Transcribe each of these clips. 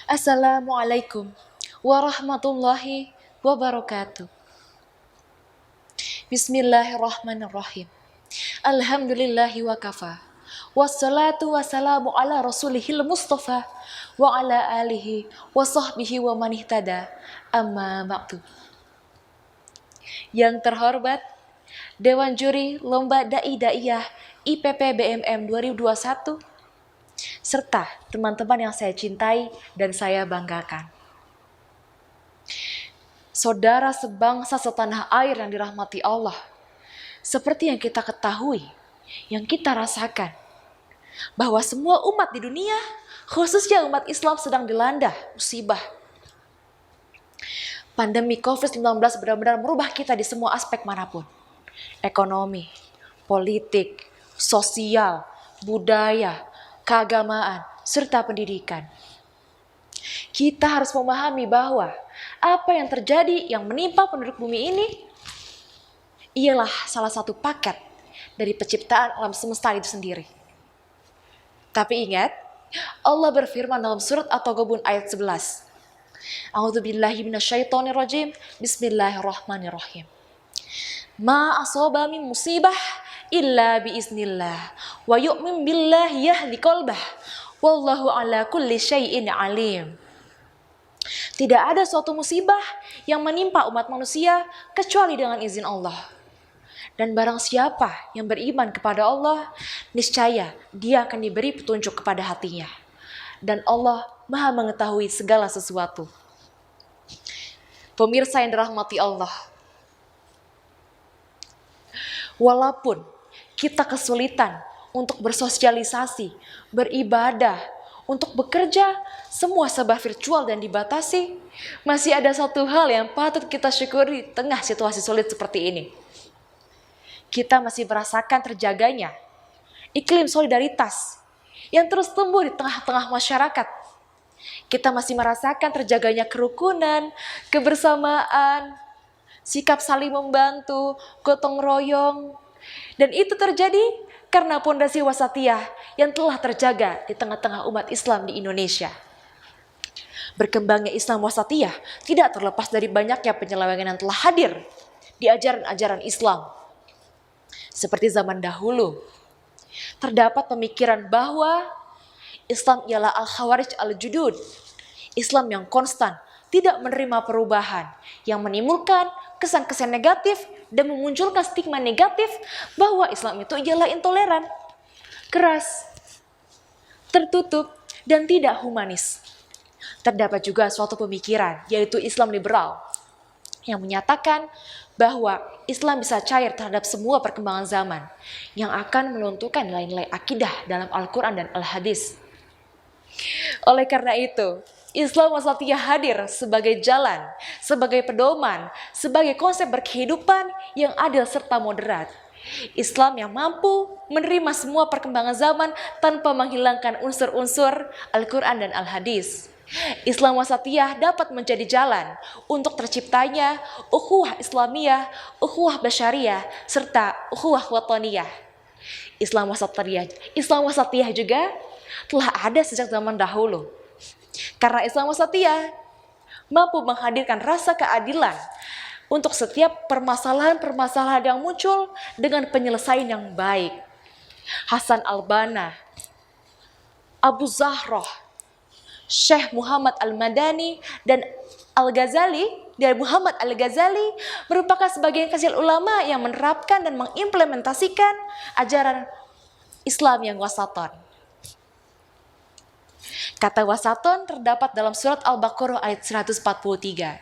Assalamualaikum warahmatullahi wabarakatuh. Bismillahirrahmanirrahim. Alhamdulillahi wa kafa. Wassalatu wassalamu ala rasulihil mustafa wa ala alihi wa sahbihi wa manihtada. Amma ba'du. Yang terhorbat Dewan Juri Lomba Dai Daiyah IPP BMM 2021 serta teman-teman yang saya cintai dan saya banggakan. Saudara sebangsa setanah air yang dirahmati Allah, seperti yang kita ketahui, yang kita rasakan, bahwa semua umat di dunia, khususnya umat Islam sedang dilanda musibah. Pandemi COVID-19 benar-benar merubah kita di semua aspek manapun. Ekonomi, politik, sosial, budaya, keagamaan, serta pendidikan. Kita harus memahami bahwa apa yang terjadi yang menimpa penduduk bumi ini ialah salah satu paket dari penciptaan alam semesta itu sendiri. Tapi ingat, Allah berfirman dalam surat At-Taghabun ayat 11. A'udzubillahi minasyaitonirrajim. Bismillahirrahmanirrahim. Ma asaba min musibah illa biiznillah wa yu'min billahi yahdi qalbah wallahu ala kulli syai'in alim. Tidak ada suatu musibah yang menimpa umat manusia kecuali dengan izin Allah. Dan barang siapa yang beriman kepada Allah, niscaya dia akan diberi petunjuk kepada hatinya. Dan Allah Maha mengetahui segala sesuatu. Pemirsa yang dirahmati Allah, walaupun kita kesulitan untuk bersosialisasi, beribadah, untuk bekerja, semua serba virtual dan dibatasi, masih ada satu hal yang patut kita syukuri di tengah situasi sulit seperti ini. Kita masih merasakan terjaganya iklim solidaritas yang terus tumbuh di tengah-tengah masyarakat. Kita masih merasakan terjaganya kerukunan, kebersamaan, sikap saling membantu, gotong royong. Dan itu terjadi karena pondasi wasatiyah yang telah terjaga di tengah-tengah umat Islam di Indonesia. Berkembangnya Islam wasatiyah tidak terlepas dari banyaknya penyelewengan yang telah hadir di ajaran-ajaran Islam. Seperti zaman dahulu, terdapat pemikiran bahwa Islam ialah al-khawarij al-judud, Islam yang konstan, tidak menerima perubahan, yang menimbulkan kesan-kesan negatif dan memunculkan stigma negatif bahwa Islam itu ialah intoleran, keras, tertutup, dan tidak humanis. Terdapat juga suatu pemikiran, yaitu Islam liberal, yang menyatakan bahwa Islam bisa cair terhadap semua perkembangan zaman, yang akan menentukan nilai-nilai akidah dalam Al-Quran dan Al-Hadis. Oleh karena itu, Islam wasatiyah hadir sebagai jalan, sebagai pedoman, sebagai konsep berkehidupan yang adil serta moderat. Islam yang mampu menerima semua perkembangan zaman tanpa menghilangkan unsur-unsur Al-Quran dan Al-Hadis. Islam wasatiyah dapat menjadi jalan untuk terciptanya ukhuwah Islamiyah, ukhuwah basyariyah, serta ukhuwah wataniyah. Islam wasatiyah juga telah ada sejak zaman dahulu. Karena Islam wasatiyah mampu menghadirkan rasa keadilan untuk setiap permasalahan-permasalahan yang muncul dengan penyelesaian yang baik. Hasan al-Banna, Abu Zahroh, Syekh Muhammad al-Madani, dan Muhammad al-Ghazali merupakan sebagian kecil ulama yang menerapkan dan mengimplementasikan ajaran Islam yang wasaton. Kata wasaton terdapat dalam surat Al-Baqarah ayat 143.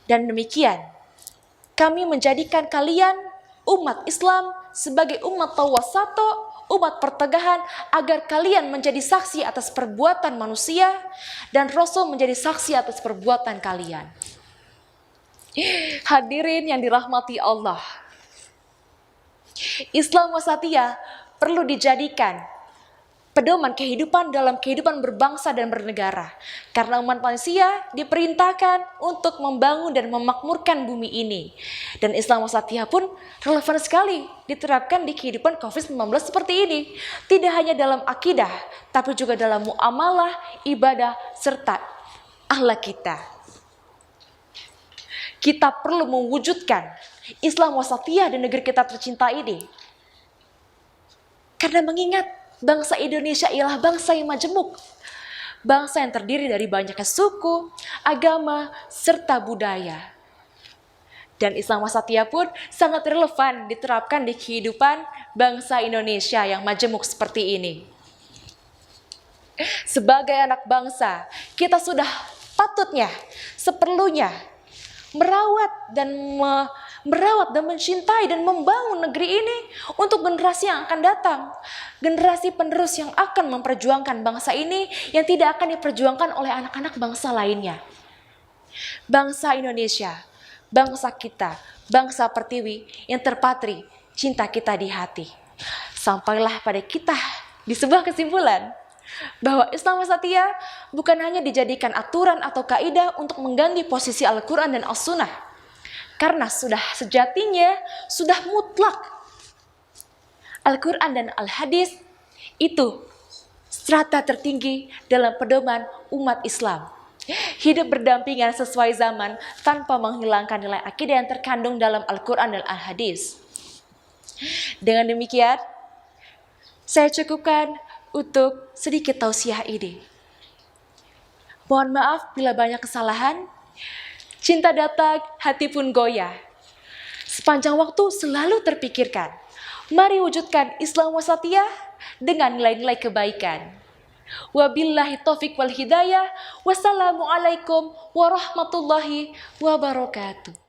Dan demikian, kami menjadikan kalian umat Islam sebagai umat tawasato, umat pertengahan, agar kalian menjadi saksi atas perbuatan manusia dan Rasul menjadi saksi atas perbuatan kalian. Hadirin yang dirahmati Allah, Islam wasatiyah perlu dijadikan pedoman kehidupan dalam kehidupan berbangsa dan bernegara. Karena umat manusia diperintahkan untuk membangun dan memakmurkan bumi ini. Dan Islam wasatiyah pun relevan sekali diterapkan di kehidupan COVID-19 seperti ini. Tidak hanya dalam akidah, tapi juga dalam muamalah, ibadah, serta akhlak kita. Kita perlu mewujudkan Islam wasatiyah di negeri kita tercinta ini. Karena mengingat bangsa Indonesia ialah bangsa yang majemuk. Bangsa yang terdiri dari banyaknya suku, agama, serta budaya. Dan Islam wasatiyah pun sangat relevan diterapkan di kehidupan bangsa Indonesia yang majemuk seperti ini. Sebagai anak bangsa, kita sudah patutnya, seperlunya merawat dan mencintai dan membangun negeri ini untuk generasi yang akan datang. Generasi penerus yang akan memperjuangkan bangsa ini yang tidak akan diperjuangkan oleh anak-anak bangsa lainnya. Bangsa Indonesia, bangsa kita, bangsa Pertiwi yang terpatri, cinta kita di hati. Sampailah pada kita di sebuah kesimpulan bahwa Islam wasatiyah bukan hanya dijadikan aturan atau kaidah untuk mengganti posisi Al-Quran dan As-Sunnah. Karena sudah sejatinya, sudah mutlak. Al-Quran dan Al-Hadis itu strata tertinggi dalam pedoman umat Islam. Hidup berdampingan sesuai zaman tanpa menghilangkan nilai akidah yang terkandung dalam Al-Quran dan Al-Hadis. Dengan demikian, saya cukupkan untuk sedikit tausiah ini. Mohon maaf bila banyak kesalahan. Cinta datang, hati pun goyah. Sepanjang waktu selalu terpikirkan. Mari wujudkan Islam wasatiyah dengan nilai-nilai kebaikan. Wabillahi taufiq wal hidayah. Wassalamualaikum warahmatullahi wabarakatuh.